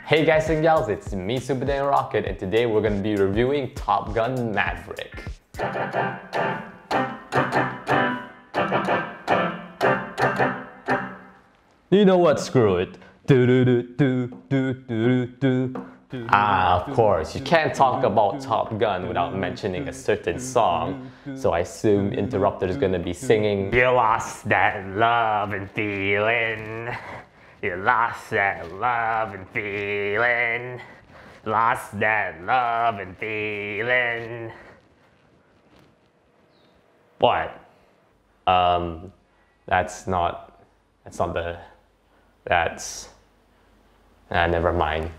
Hey guys and gals, it's me Super Dan Rocket, and today we're going to be reviewing Top Gun Maverick. You know what, screw it. Of course, you can't talk about Top Gun without mentioning a certain song, so I assume Interrupter is gonna be singing "You lost that love and feeling, you lost that love and feeling, lost that love and feeling." What? Never mind.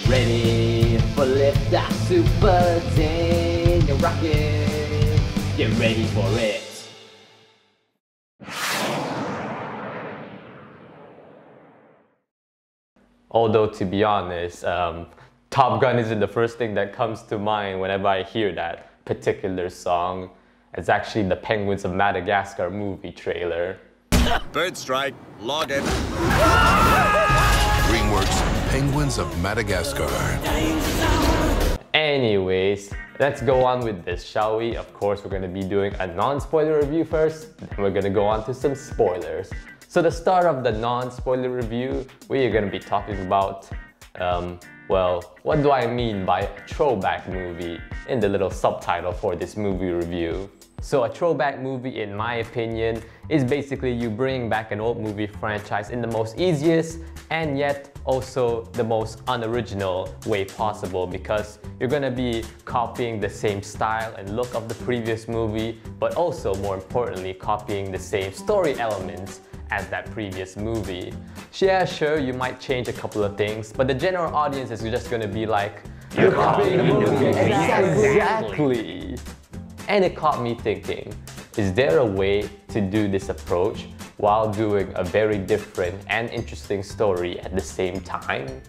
Ready for liftoff, Super Dan, you're rocking. Get ready for it. Although, to be honest, Top Gun isn't the first thing that comes to mind whenever I hear that particular song. It's actually the Penguins of Madagascar movie trailer. Bird strike, log it. DreamWorks Penguins of Madagascar. Anyways, let's go on with this, shall we? Of course, we're going to be doing a non-spoiler review first, then we're going to go on to some spoilers. So the start of the non-spoiler review, we are going to be talking about, well, what do I mean by a throwback movie in the little subtitle for this movie review. So a throwback movie, in my opinion, is basically you bring back an old movie franchise in the most easiest and yet also the most unoriginal way possible, because you're gonna be copying the same style and look of the previous movie, but also more importantly copying the same story elements as that previous movie. Yeah, sure, you might change a couple of things, but the general audience is just gonna be like, "You're copying the movie." Exactly. And it caught me thinking, is there a way to do this approach while doing a very different and interesting story at the same time?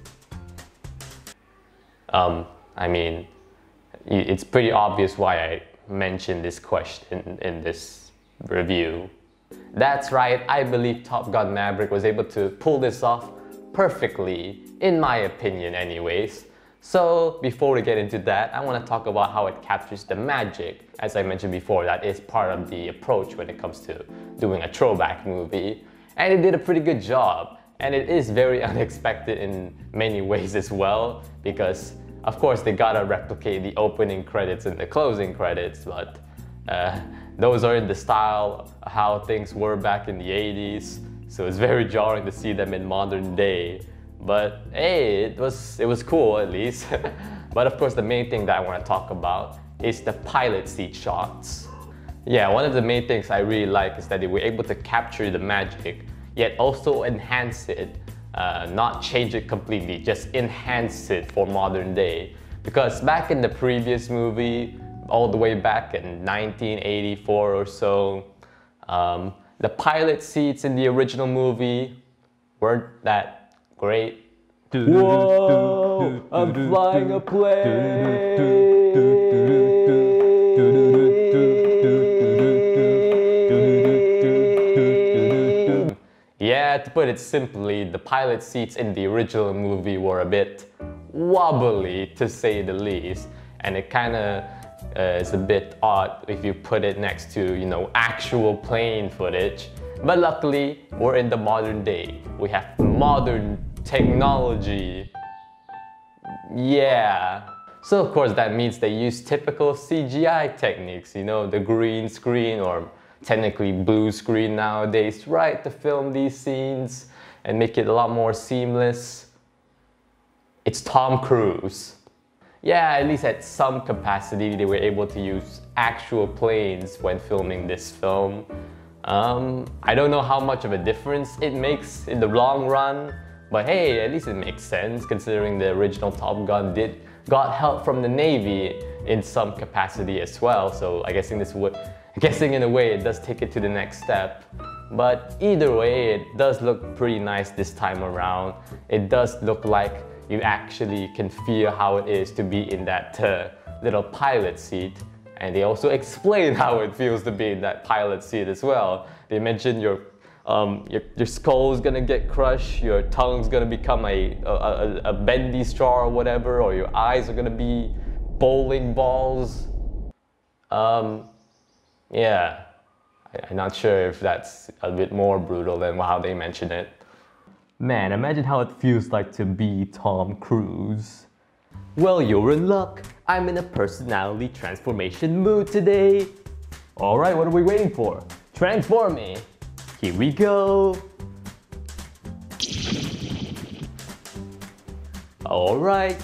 I mean, it's pretty obvious why I mentioned this question in this review. That's right, I believe Top Gun Maverick was able to pull this off perfectly, in my opinion anyways. So before we get into that, I want to talk about how it captures the magic. As I mentioned before, that is part of the approach when it comes to doing a throwback movie. And it did a pretty good job. And it is very unexpected in many ways as well, because of course they gotta replicate the opening credits and the closing credits, but those are in the style of how things were back in the 80s. So it's very jarring to see them in modern day. But hey, it was cool at least. But of course the main thing that I want to talk about is the pilot seat shots. Yeah, one of the main things I really like is that they were able to capture the magic, yet also enhance it. Not change it completely, just enhance it for modern day. Because back in the previous movie, all the way back in 1984 or so, the pilot seats in the original movie weren't that great. Whoa, I'm flying a plane. Yeah, to put it simply, the pilot seats in the original movie were a bit wobbly, to say the least, and it kind of is a bit odd if you put it next to, you know, actual plane footage. But luckily, we're in the modern day. We have modern technology. Yeah. So of course that means they use typical CGI techniques, you know, the green screen, or technically blue screen nowadays, right, to film these scenes and make it a lot more seamless. It's Tom Cruise. Yeah, at least at some capacity they were able to use actual planes when filming this film. I don't know how much of a difference it makes in the long run, but hey, at least it makes sense considering the original Top Gun got help from the Navy in some capacity as well. So I'm guessing in a way it does take it to the next step. But either way, it does look pretty nice this time around. It does look like you actually can feel how it is to be in that little pilot seat. And they also explain how it feels to be in that pilot seat as well. They mention you're your skull's gonna get crushed, your tongue's gonna become a bendy straw or whatever, or your eyes are gonna be bowling balls. Yeah, I'm not sure if that's a bit more brutal than how they mention it. Man, imagine how it feels like to be Tom Cruise. Well, you're in luck. I'm in a personality transformation mood today. Alright, what are we waiting for? Transform me! Here we go! Alright,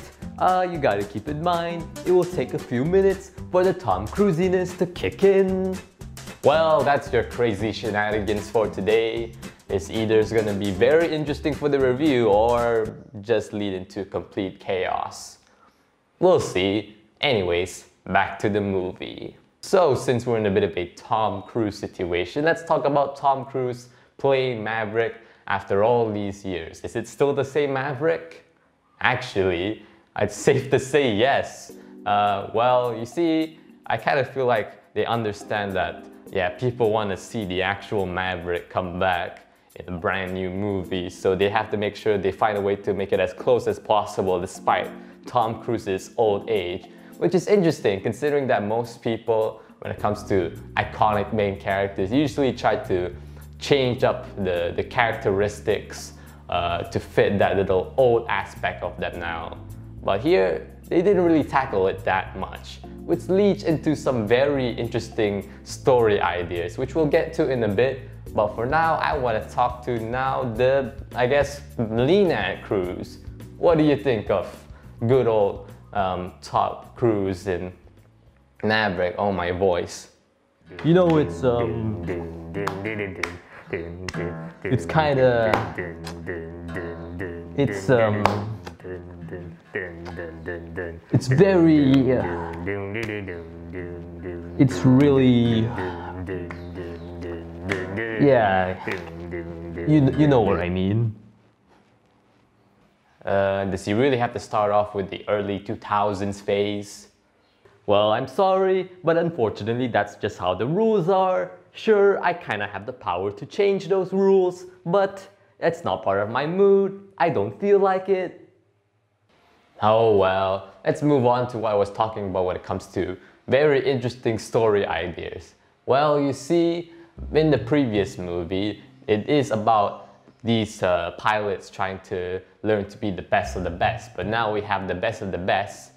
you gotta keep in mind, it will take a few minutes for the Tom Cruisiness to kick in. Well, that's your crazy shenanigans for today. It's either gonna be very interesting for the review or just lead into complete chaos. We'll see. Anyways, back to the movie. So, since we're in a bit of a Tom Cruise situation, let's talk about Tom Cruise playing Maverick after all these years. Is it still the same Maverick? Actually, it's safe to say yes. Well, you see, I kind of feel like they understand that, yeah, people want to see the actual Maverick come back in a brand new movie, so they have to make sure they find a way to make it as close as possible despite Tom Cruise's old age. Which is interesting considering that most people, when it comes to iconic main characters, usually try to change up the characteristics to fit that little old aspect of them now. But here, they didn't really tackle it that much, which leads into some very interesting story ideas, which we'll get to in a bit. But for now, I want to talk to I guess, Leinad Cruise. What do you think of good old Tom Cruise in Maverick? Oh, my voice. You know, it's kinda, it's very, it's really, yeah, you know what I mean. Does he really have to start off with the early 2000s phase? Well, I'm sorry, but unfortunately that's just how the rules are. Sure, I kinda have the power to change those rules, but that's not part of my mood. I don't feel like it. Oh well, let's move on to what I was talking about when it comes to very interesting story ideas. Well, you see, in the previous movie, it is about these pilots trying to learn to be the best of the best, but now we have the best of the best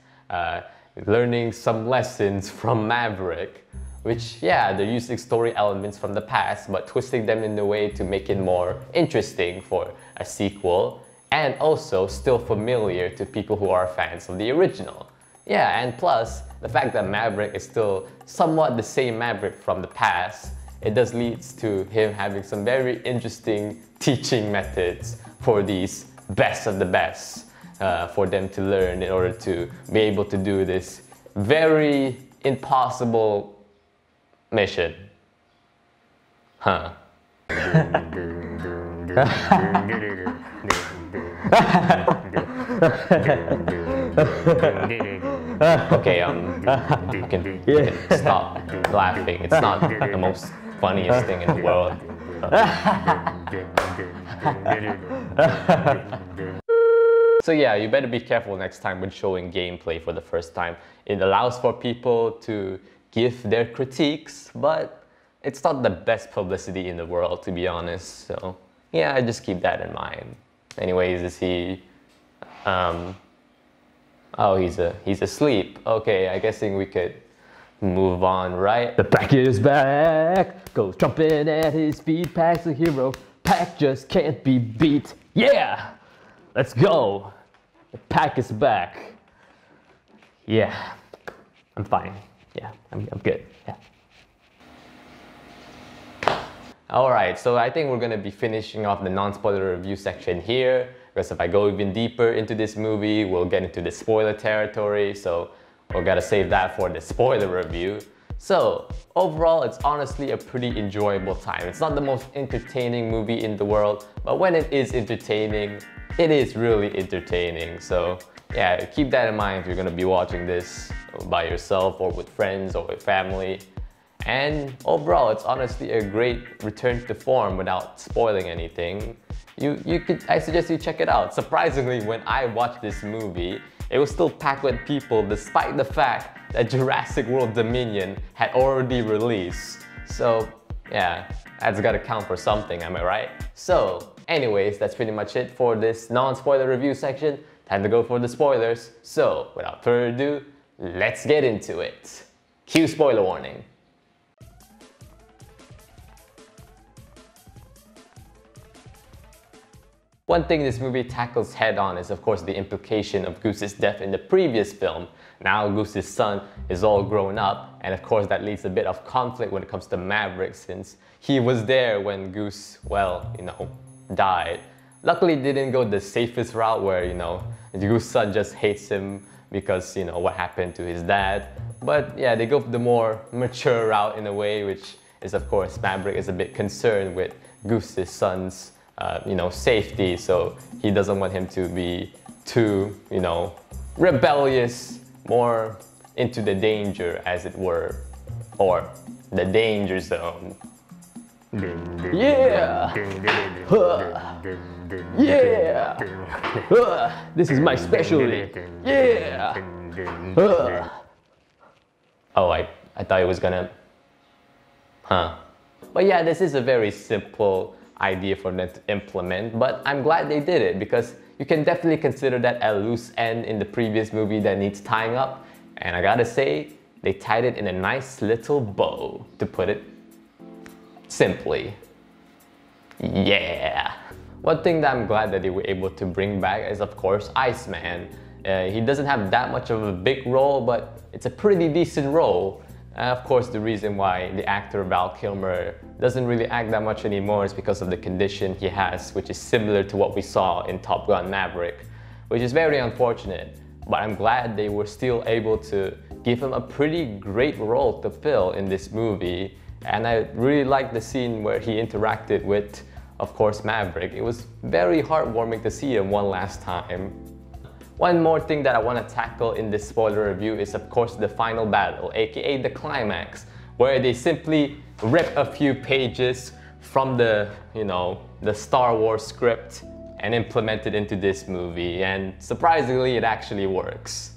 learning some lessons from Maverick, which, yeah, they're using story elements from the past but twisting them in a way to make it more interesting for a sequel and also still familiar to people who are fans of the original. Yeah, and plus, the fact that Maverick is still somewhat the same Maverick from the past, it does leads to him having some very interesting teaching methods for these best of the best for them to learn in order to be able to do this very impossible mission. Huh. Okay, you can stop laughing. It's not the most funniest thing in the world. So yeah, you better be careful next time when showing gameplay for the first time. It allows for people to give their critiques, but it's not the best publicity in the world, to be honest. So yeah, I just keep that in mind. Anyways, is he oh, he's asleep. Okay, I guessing we could move on, right? The pack is back, goes jumping at his feet. Pack's a hero, Pack just can't be beat. Yeah, let's go. The pack is back. Yeah, I'm fine. Yeah, I'm good. Yeah. Alright, so I think we're gonna be finishing off the non-spoiler review section here, because if I go even deeper into this movie, we'll get into the spoiler territory, so we're gonna save that for the spoiler review. So, overall, it's honestly a pretty enjoyable time. It's not the most entertaining movie in the world, but when it is entertaining, it is really entertaining. So, yeah, keep that in mind if you're gonna be watching this by yourself or with friends or with family. And overall, it's honestly a great return to form without spoiling anything. I suggest you check it out. Surprisingly, when I watched this movie, it was still packed with people despite the fact that Jurassic World Dominion had already released. So yeah, that's gotta count for something, am I right? So anyways, that's pretty much it for this non-spoiler review section. Time to go for the spoilers. So without further ado, let's get into it. Cue spoiler warning. One thing this movie tackles head on is of course the implication of Goose's death in the previous film. Now Goose's son is all grown up, and of course that leads a bit of conflict when it comes to Maverick, since he was there when Goose, well, died. Luckily they didn't go the safest route where, Goose's son just hates him because, what happened to his dad. But yeah, they go the more mature route in a way, which is of course Maverick is a bit concerned with Goose's son's safety, so he doesn't want him to be too, rebellious, more into the danger, as it were, or the danger zone. Yeah! Yeah! This is my specialty! Yeah! Oh, I thought it was gonna... But yeah, this is a very simple idea for them to implement, but I'm glad they did it because you can definitely consider that a loose end in the previous movie that needs tying up, and I gotta say, they tied it in a nice little bow, to put it simply. Yeah! One thing that I'm glad that they were able to bring back is of course Iceman. He doesn't have that much of a big role, but it's a pretty decent role. Of course, the reason why the actor Val Kilmer doesn't really act that much anymore is because of the condition he has, which is similar to what we saw in Top Gun Maverick, which is very unfortunate. But I'm glad they were still able to give him a pretty great role to fill in this movie. And I really liked the scene where he interacted with, of course, Maverick. It was very heartwarming to see him one last time. One more thing that I want to tackle in this spoiler review is of course the final battle, aka the climax, where they simply rip a few pages from the Star Wars script and implement it into this movie, and surprisingly it actually works.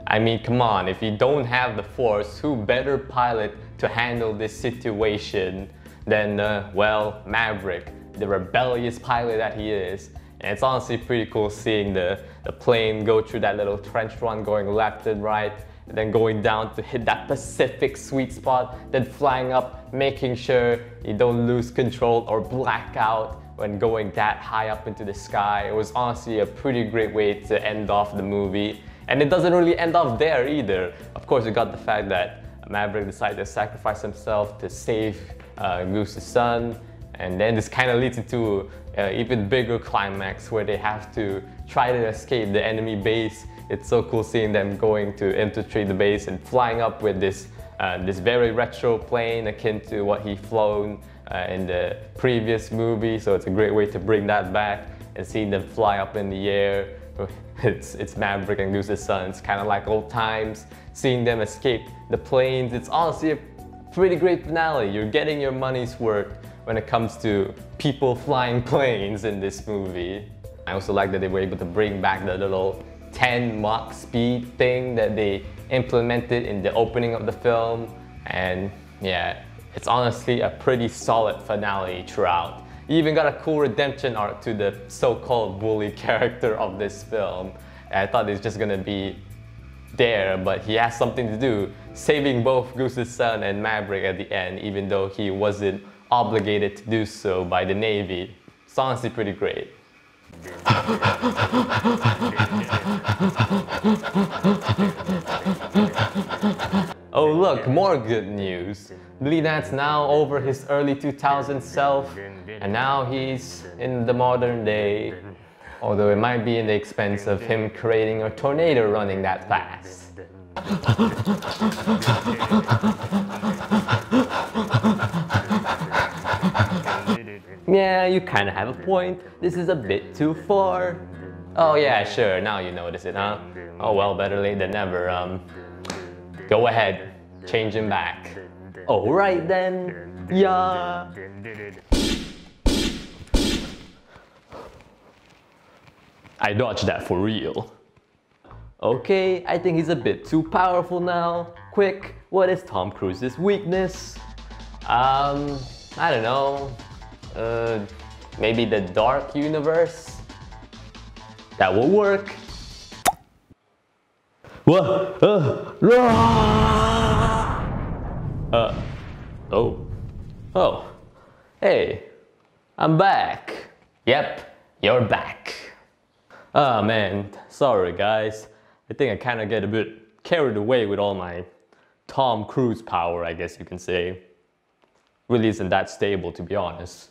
I mean, come on, if you don't have the Force, who better pilot to handle this situation than, well, Maverick, the rebellious pilot that he is. And it's honestly pretty cool seeing the plane go through that little trench run, going left and right, and then going down to hit that Pacific sweet spot, then flying up, making sure you don't lose control or black out when going that high up into the sky. It was honestly a pretty great way to end off the movie. And it doesn't really end off there either. Of course, you got the fact that Maverick decided to sacrifice himself to save Goose's son. And then this kind of leads into an even bigger climax where they have to try to escape the enemy base. It's so cool seeing them going to infiltrate the base and flying up with this very retro plane akin to what he flown in the previous movie. So it's a great way to bring that back and seeing them fly up in the air. It's Maverick and Goose's son. It's kind of like old times, seeing them escape the planes. It's honestly a pretty great finale. You're getting your money's worth when it comes to people flying planes in this movie. I also like that they were able to bring back the little 10 Mach speed thing that they implemented in the opening of the film. And yeah, it's honestly a pretty solid finale throughout. You even got a cool redemption arc to the so-called bully character of this film. And I thought he was just gonna be there, but he has something to do, saving both Goose's son and Maverick at the end, even though he wasn't obligated to do so by the Navy. It's honestly pretty great. Oh look, more good news. Leinad's now over his early 2000s self, and now he's in the modern day. Although it might be in the expense of him creating a tornado running that fast. Yeah, you kinda have a point. This is a bit too far. Oh yeah, sure, now you notice it, huh? Oh well, better late than never. Go ahead, change him back. Alright then, yeah. I dodged that for real. Okay, I think he's a bit too powerful now. Quick, what is Tom Cruise's weakness? I don't know. Maybe the dark universe? That will work. Oh, hey, I'm back. Yep, you're back. Ah man, sorry guys. I think I kind of get a bit carried away with all my Tom Cruise power, I guess you can say. Really isn't that stable, to be honest.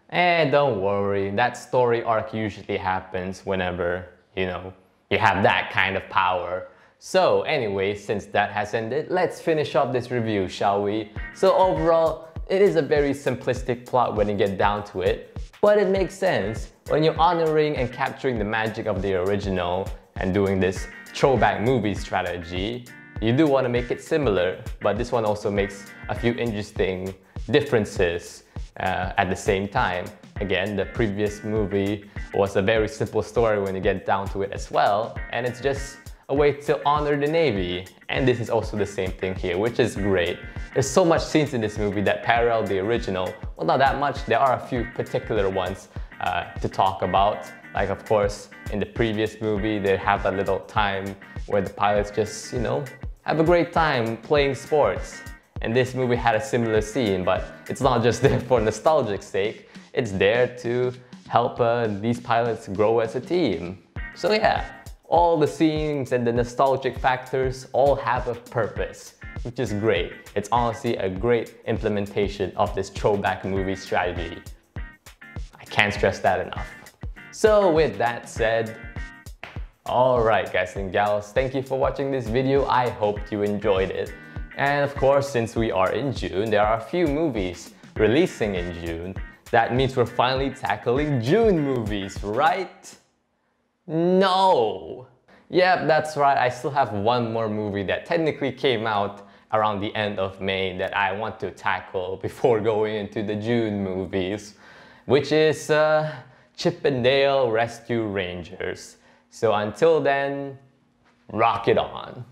And don't worry, that story arc usually happens whenever, you know, you have that kind of power. So anyway, since that has ended, let's finish up this review, shall we? So overall, it is a very simplistic plot when you get down to it, but it makes sense when you're honoring and capturing the magic of the original and doing this throwback movie strategy. You do want to make it similar, but this one also makes a few interesting differences at the same time. Again, the previous movie was a very simple story when you get down to it as well, and it's just a way to honor the Navy. And this is also the same thing here, which is great. There's so much scenes in this movie that parallel the original. Well, not that much. There are a few particular ones to talk about. Like, of course, in the previous movie, they have a little time where the pilots just, you know, have a great time playing sports. And this movie had a similar scene, but it's not just there for nostalgic sake. It's there to help these pilots grow as a team. So yeah, all the scenes and the nostalgic factors all have a purpose, which is great. It's honestly a great implementation of this throwback movie strategy. I can't stress that enough. So with that said, alright guys and gals, thank you for watching this video. I hope you enjoyed it. And of course, since we are in June, there are a few movies releasing in June. That means we're finally tackling June movies, right? No! Yep, that's right. I still have one more movie that technically came out around the end of May that I want to tackle before going into the June movies, which is Chip and Dale Rescue Rangers. So until then, rock it on.